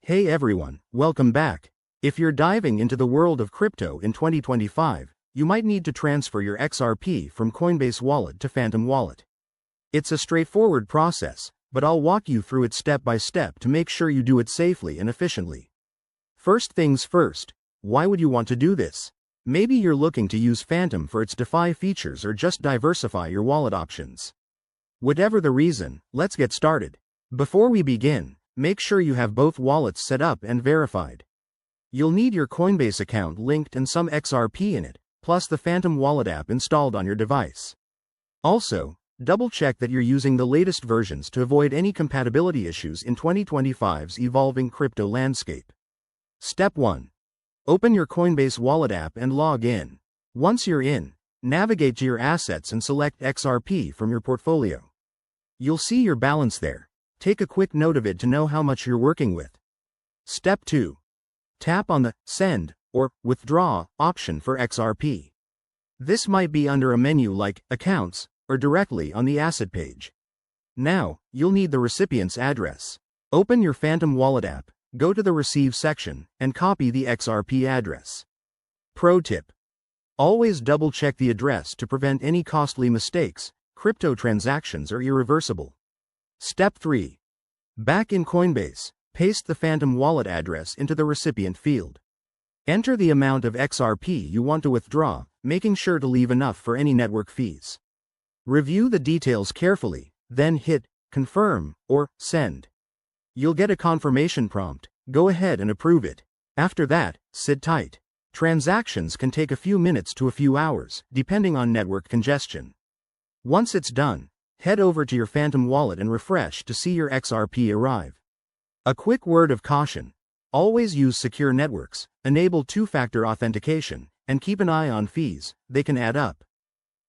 Hey everyone, welcome back. If you're diving into the world of crypto in 2025, you might need to transfer your XRP from Coinbase Wallet to Phantom Wallet. It's a straightforward process, but I'll walk you through it step by step to make sure you do it safely and efficiently. First things first, why would you want to do this? Maybe you're looking to use Phantom for its DeFi features or just diversify your wallet options. Whatever the reason, let's get started. Before we begin, make sure you have both wallets set up and verified. You'll need your Coinbase account linked and some XRP in it, plus the Phantom Wallet app installed on your device. Also, double-check that you're using the latest versions to avoid any compatibility issues in 2025's evolving crypto landscape. Step 1. Open your Coinbase Wallet app and log in. Once you're in, navigate to your assets and select XRP from your portfolio. You'll see your balance there. Take a quick note of it to know how much you're working with. Step 2. Tap on the Send or Withdraw option for XRP. This might be under a menu like Accounts or directly on the asset page. Now, you'll need the recipient's address. Open your Phantom Wallet app, go to the Receive section, and copy the XRP address. Pro tip: always double-check the address to prevent any costly mistakes. Crypto transactions are irreversible. Step 3. Back in Coinbase, paste the Phantom Wallet address into the recipient field. Enter the amount of XRP you want to withdraw, making sure to leave enough for any network fees. Review the details carefully, then hit Confirm or Send. You'll get a confirmation prompt. Go ahead and approve it. After that, sit tight. Transactions can take a few minutes to a few hours, depending on network congestion. Once it's done, head over to your Phantom Wallet and refresh to see your XRP arrive. A quick word of caution: always use secure networks, enable two-factor authentication, and keep an eye on fees, they can add up.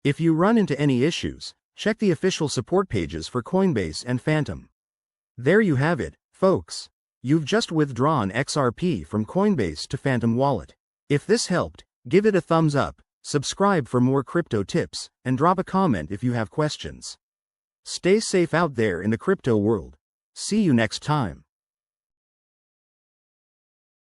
If you run into any issues, check the official support pages for Coinbase and Phantom. There you have it, folks. You've just withdrawn XRP from Coinbase to Phantom Wallet. If this helped, give it a thumbs up, subscribe for more crypto tips, and drop a comment if you have questions. Stay safe out there in the crypto world. See you next time.